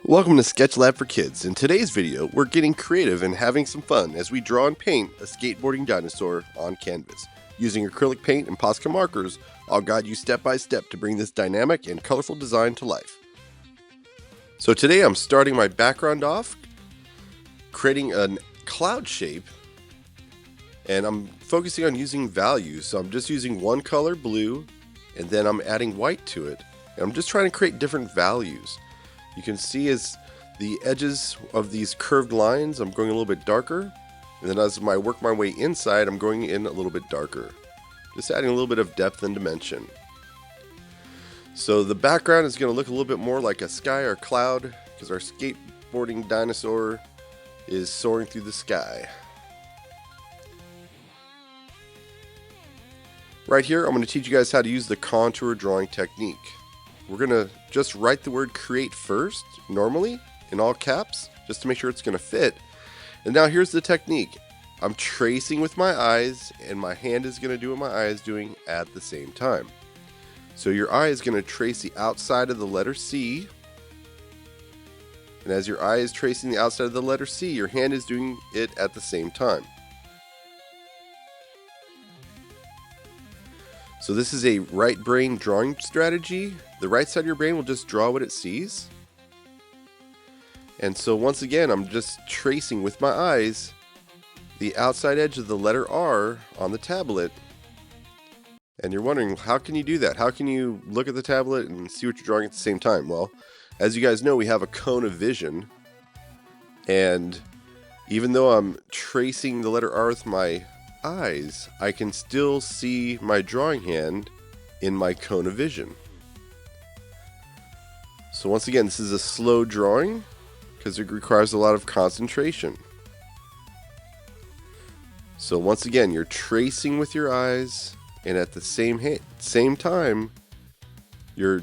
Welcome to Sketch Lab for Kids. In today's video, we're getting creative and having some fun as we draw and paint a skateboarding dinosaur on canvas. Using acrylic paint and Posca markers, I'll guide you step by step to bring this dynamic and colorful design to life. So today I'm starting my background off, creating a cloud shape, and I'm focusing on using values. So I'm just using one color, blue, and then I'm adding white to it. And I'm just trying to create different values. You can see as the edges of these curved lines, I'm going a little bit darker. And then as I work my way inside, I'm going in a little bit darker. Just adding a little bit of depth and dimension. So the background is going to look a little bit more like a sky or cloud because our skateboarding dinosaur is soaring through the sky. Right here, I'm going to teach you guys how to use the contour drawing technique. We're going to just write the word create first, normally, in all caps, just to make sure it's going to fit. And now here's the technique. I'm tracing with my eyes, and my hand is going to do what my eye is doing at the same time. So your eye is going to trace the outside of the letter C. And as your eye is tracing the outside of the letter C, your hand is doing it at the same time. So this is a right brain drawing strategy. The right side of your brain will just draw what it sees. And so once again, I'm just tracing with my eyes the outside edge of the letter R on the tablet. And you're wondering, how can you do that? How can you look at the tablet and see what you're drawing at the same time? Well, as you guys know, we have a cone of vision. And even though I'm tracing the letter R with my eyes, I can still see my drawing hand in my cone of vision. So once again, this is a slow drawing because it requires a lot of concentration. So once again, you're tracing with your eyes, and at the same time, you're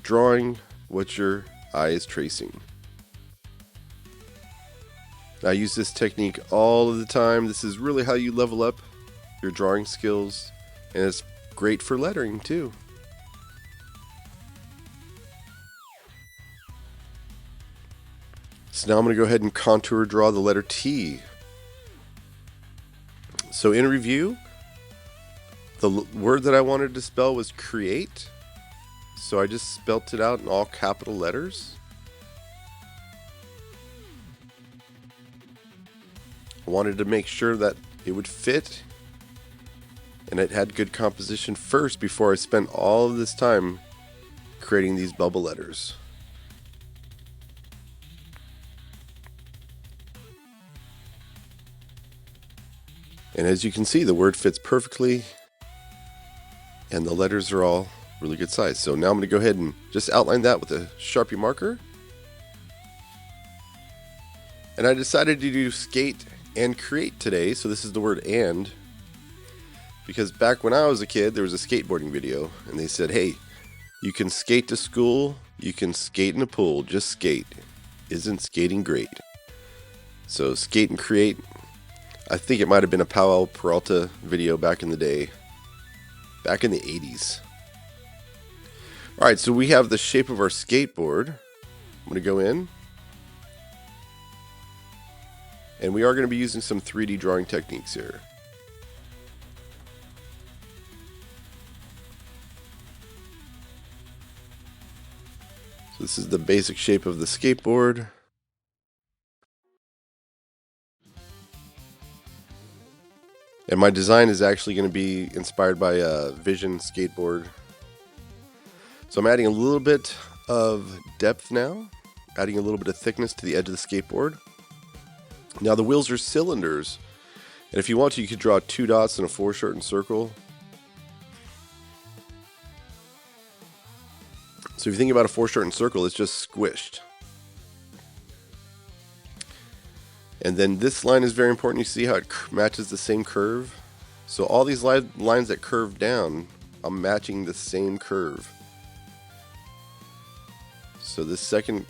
drawing what your eye is tracing. I use this technique all of the time. This is really how you level up your drawing skills, and it's great for lettering too. So now I'm going to go ahead and contour draw the letter T. So in review, the word that I wanted to spell was create. So I just spelt it out in all capital letters. I wanted to make sure that it would fit and it had good composition first before I spent all of this time creating these bubble letters. And as you can see, the word fits perfectly and the letters are all really good size. So now I'm going to go ahead and just outline that with a Sharpie marker. And I decided to do skate and create today, so this is the word and, because back when I was a kid there was a skateboarding video and they said, hey, you can skate to school, you can skate in a pool, just skate. Isn't skating great? So skate and create, I think it might have been a Powell Peralta video back in the day, back in the 80s. Alright, so we have the shape of our skateboard. I'm going to go in. And we are going to be using some 3D drawing techniques here. So this is the basic shape of the skateboard. And my design is actually going to be inspired by a Vision skateboard. So I'm adding a little bit of depth now, adding a little bit of thickness to the edge of the skateboard. Now the wheels are cylinders, and if you want to, you could draw 2 dots in a foreshortened circle. So if you think about a foreshortened circle, it's just squished. And then this line is very important. You see how it matches the same curve? So all these lines that curve down, I'm matching the same curve. So this second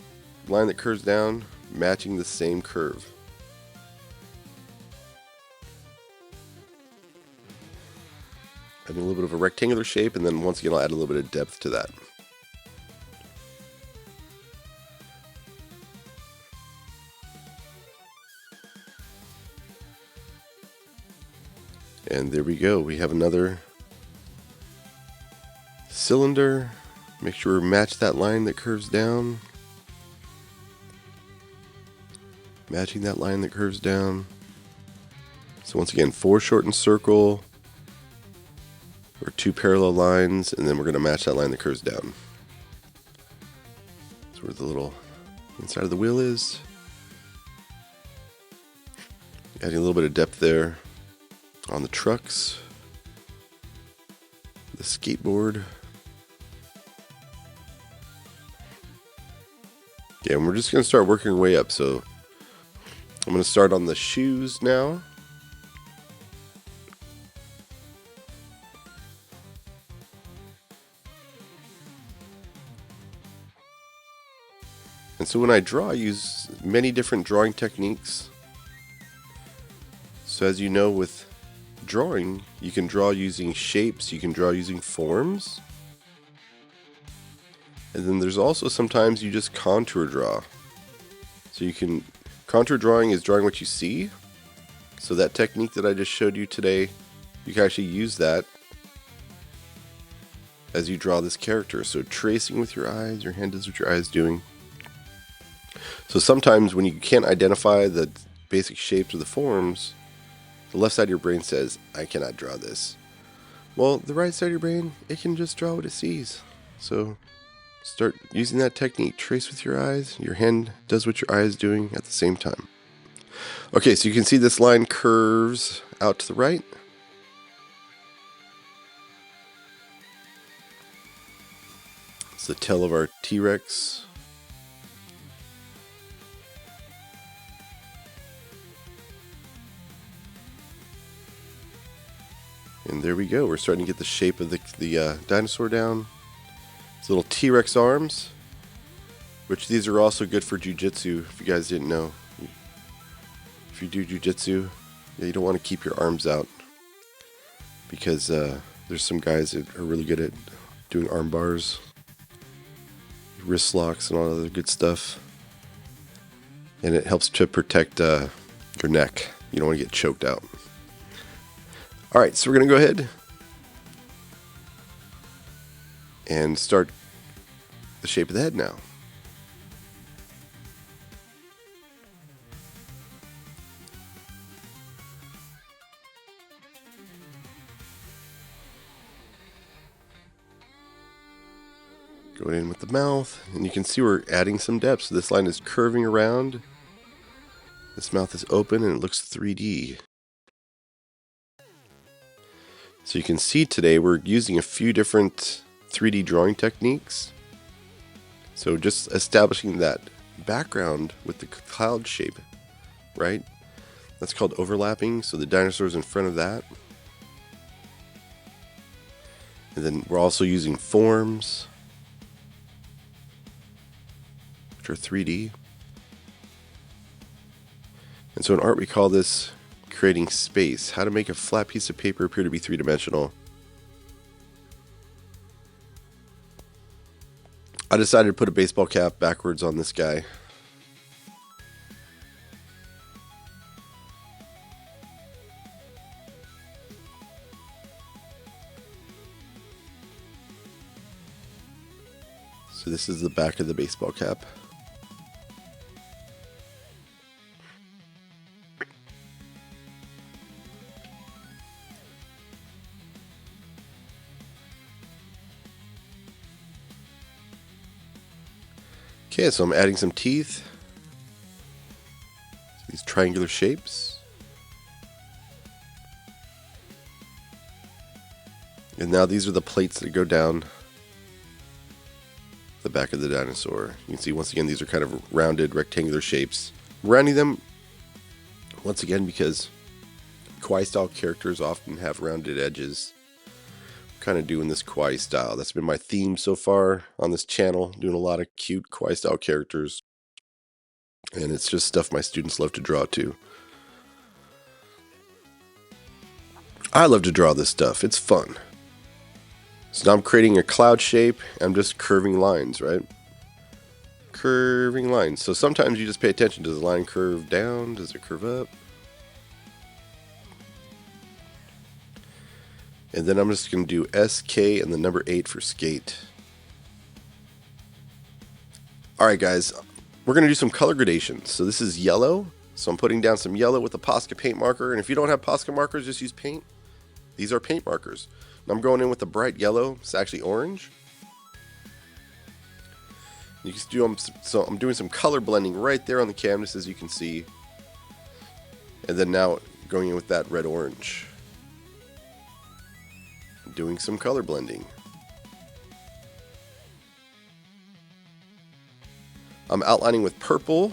line that curves down, matching the same curve. Adding a little bit of a rectangular shape, and then once again I'll add a little bit of depth to that. And there we go. We have another cylinder. Make sure we match that line that curves down. Matching that line that curves down. So once again, 4 shortened circle, or 2 parallel lines, and then we're going to match that line that curves down. That's where the little inside of the wheel is. Adding a little bit of depth there on the trucks, the skateboard. Yeah, and we're just going to start working our way up. So I'm going to start on the shoes now. And so when I draw, I use many different drawing techniques. So as you know, with drawing, you can draw using shapes, you can draw using forms. And then there's also sometimes you just contour draw. So you can, contour drawing is drawing what you see. So that technique that I just showed you today, you can actually use that as you draw this character. So tracing with your eyes, your hand does what your eye is doing. So sometimes when you can't identify the basic shapes or the forms, the left side of your brain says, I cannot draw this. Well, the right side of your brain, it can just draw what it sees. So start using that technique. Trace with your eyes. Your hand does what your eye is doing at the same time. Okay, so you can see this line curves out to the right. It's the tail of our T-Rex. And there we go. We're starting to get the shape of the dinosaur down. It's little T-Rex arms, which these are also good for jiu-jitsu, if you guys didn't know. If you do jiu-jitsu, yeah, you don't want to keep your arms out because there's some guys that are really good at doing arm bars, wrist locks, and all other good stuff. And it helps to protect your neck. You don't want to get choked out. Alright, so we're going to go ahead and start the shape of the head now. Going in with the mouth, and you can see we're adding some depth. So this line is curving around. This mouth is open and it looks 3D. So you can see today we're using a few different 3D drawing techniques. So just establishing that background with the cloud shape, right? That's called overlapping. So the dinosaur's in front of that. And then we're also using forms, which are 3D. And so in art we call this creating space. How to make a flat piece of paper appear to be three-dimensional. I decided to put a baseball cap backwards on this guy. So this is the back of the baseball cap. Okay, so I'm adding some teeth, these triangular shapes, and now these are the plates that go down the back of the dinosaur. You can see once again these are kind of rounded rectangular shapes. I'm rounding them once again because kawaii style characters often have rounded edges. Kind of doing this kawaii style. That's been my theme so far on this channel, doing a lot of cute kawaii style characters, and it's just stuff my students love to draw too. I love to draw this stuff. It's fun. So now I'm creating a cloud shape. I'm just curving lines, right? Curving lines. So sometimes you just pay attention. Does the line curve down? Does it curve up? And then I'm just going to do SK and the number 8 for skate. Alright guys, we're going to do some color gradations. So this is yellow. So I'm putting down some yellow with a Posca paint marker. And if you don't have Posca markers, just use paint. These are paint markers. And I'm going in with a bright yellow. It's actually orange. You can do so I'm doing some color blending right there on the canvas, as you can see. And then now going in with that red orange. Doing some color blending. I'm outlining with purple.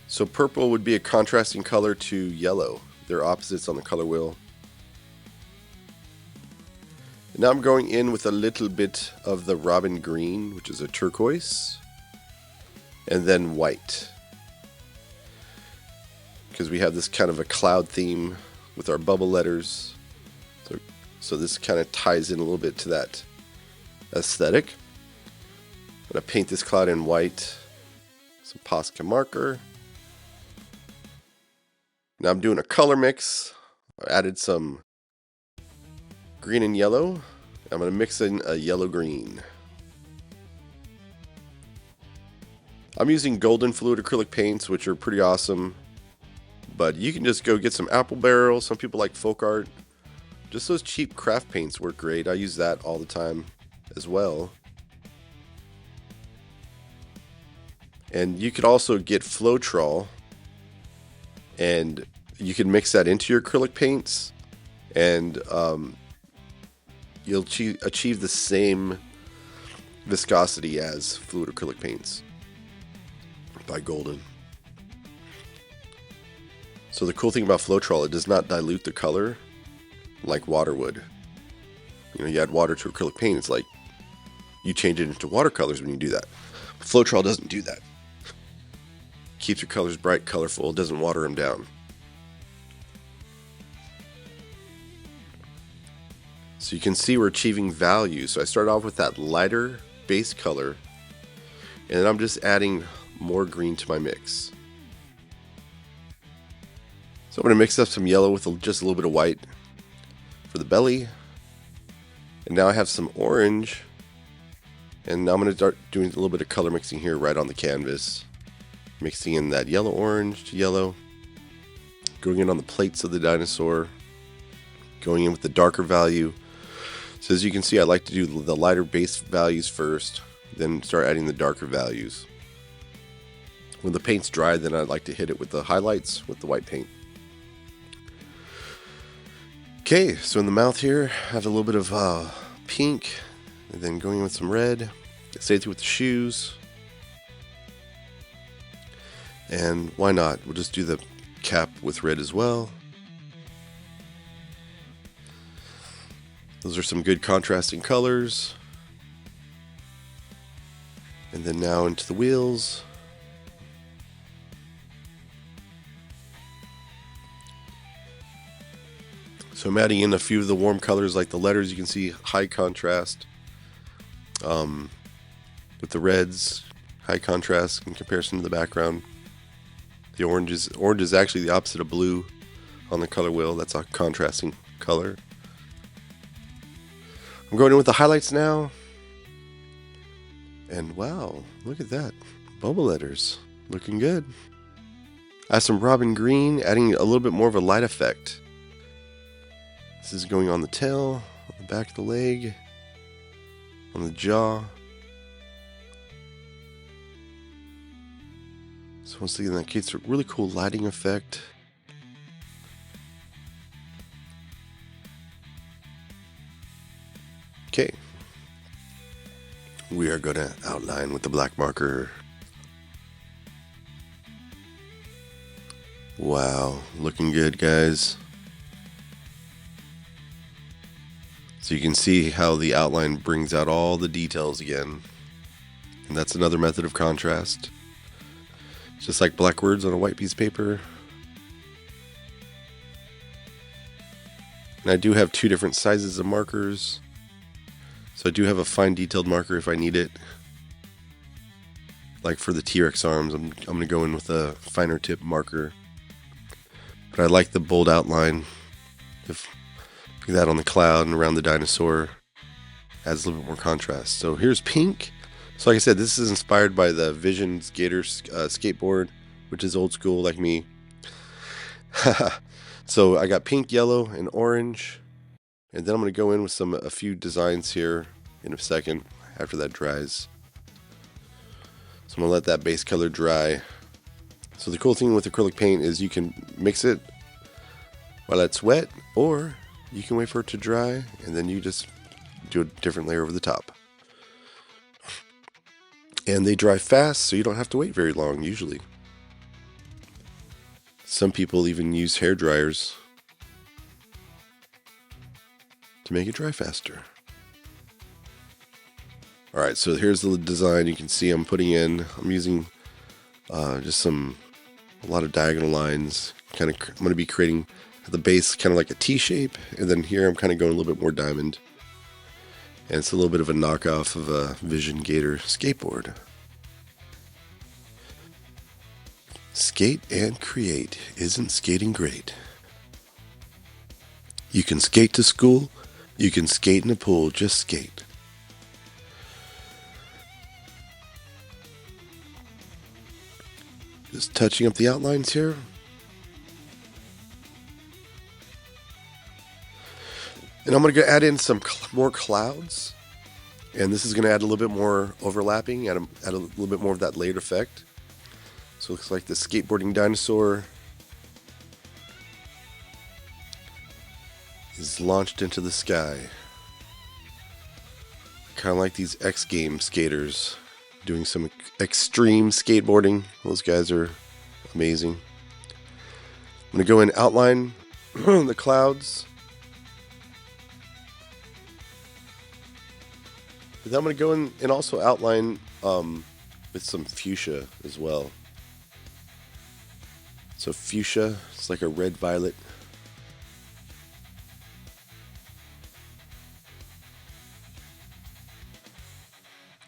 So purple would be a contrasting color to yellow. They're opposites on the color wheel. And now I'm going in with a little bit of the robin green, which is a turquoise, and then white. Because we have this kind of a cloud theme with our bubble letters. So this kind of ties in a little bit to that aesthetic. I'm going to paint this cloud in white. Some Posca marker. Now I'm doing a color mix. I added some green and yellow. I'm going to mix in a yellow-green. I'm using golden fluid acrylic paints, which are pretty awesome. But you can just go get some apple barrel. Some people like folk art. Just those cheap craft paints work great. I use that all the time as well. And you could also get Floetrol, and you can mix that into your acrylic paints, and you'll achieve the same viscosity as fluid acrylic paints by Golden. So the cool thing about Floetrol, it does not dilute the color like water would. You know, you add water to acrylic paint, it's like you change it into watercolors when you do that. But Floetrol doesn't do that. Keeps your colors bright, colorful, doesn't water them down. So you can see we're achieving value. So I start off with that lighter base color, and then I'm just adding more green to my mix. So I'm going to mix up some yellow with just a little bit of white for the belly. And now I have some orange. And now I'm going to start doing a little bit of color mixing here right on the canvas. Mixing in that yellow orange to yellow. Going in on the plates of the dinosaur. Going in with the darker value. So as you can see, I like to do the lighter base values first, then start adding the darker values. When the paint's dry, then I like to hit it with the highlights with the white paint. Okay, so in the mouth here, I have a little bit of pink, and then going in with some red. Same thing with the shoes. And why not? We'll just do the cap with red as well. Those are some good contrasting colors. And then now into the wheels. So I'm adding in a few of the warm colors like the letters. You can see high contrast with the reds, high contrast in comparison to the background. The orange is actually the opposite of blue on the color wheel. That's a contrasting color. I'm going in with the highlights now. And wow, look at that. Bubble letters. Looking good. I have some robin green, adding a little bit more of a light effect. This is going on the tail, on the back of the leg, on the jaw. So once again, that creates a really cool lighting effect. Okay. We are going to outline with the black marker. Wow, looking good, guys. So you can see how the outline brings out all the details again. And that's another method of contrast. It's just like black words on a white piece of paper. And I do have two different sizes of markers. So I do have a fine detailed marker if I need it. Like for the T-Rex arms, I'm going to go in with a finer tip marker. But I like the bold outline if that on the cloud and around the dinosaur adds a little bit more contrast. So here's pink. So like I said, this is inspired by the Vision Skater skateboard, which is old school like me. So I got pink, yellow, and orange. And then I'm going to go in with a few designs here in a second after that dries. So I'm going to let that base color dry. So the cool thing with acrylic paint is you can mix it while it's wet, or you can wait for it to dry and then you just do a different layer over the top. And they dry fast, so you don't have to wait very long usually. Some people even use hair dryers to make it dry faster. Alright, so here's the design. You can see I'm using just a lot of diagonal lines. I'm going to be creating at the base kind of like a T shape, and then here I'm kind of going a little bit more diamond. And it's a little bit of a knockoff of a Vision Gator skateboard. Skate and create. Isn't skating great? You can skate to school. You can skate in a pool. Just skate. Just touching up the outlines here. And I'm going to add in some more clouds. And this is going to add a little bit more overlapping, add a little bit more of that layered effect. So it looks like the Skateboarding Dinosaur is launched into the sky. Kind of like these X Games skaters doing some extreme skateboarding. Those guys are amazing. I'm going to go in outline the clouds. But then I'm going to go in and also outline with some fuchsia as well. So fuchsia, it's like a red violet.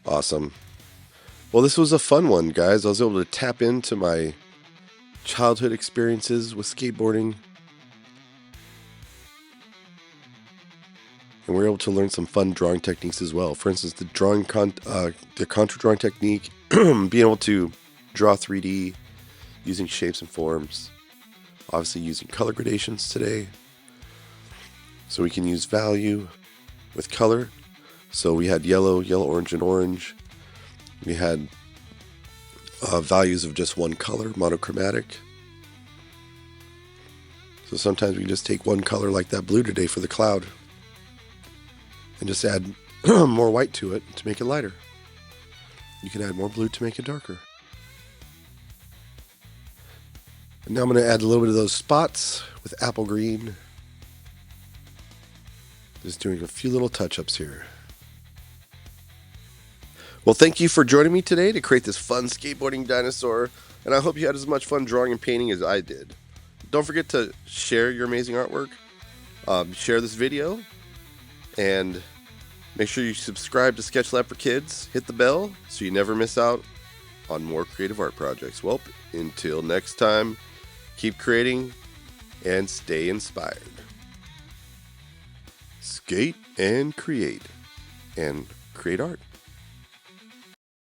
Awesome. Well, this was a fun one, guys. I was able to tap into my childhood experiences with skateboarding. And we were able to learn some fun drawing techniques as well. For instance, the contour drawing technique, being able to draw 3D using shapes and forms. Obviously using color gradations today. So we can use value with color. So we had yellow, orange, and orange. We had values of just one color, monochromatic. So sometimes we just take one color like that blue today for the cloud and just add more white to it to make it lighter. You can add more blue to make it darker. And now I'm going to add a little bit of those spots with apple green. Just doing a few little touch-ups here. Well, thank you for joining me today to create this fun skateboarding dinosaur, and I hope you had as much fun drawing and painting as I did. Don't forget to share your amazing artwork, share this video, and make sure you subscribe to Sketch Lab for Kids. Hit the bell so you never miss out on more creative art projects. Well, until next time, keep creating and stay inspired. Skate and create art.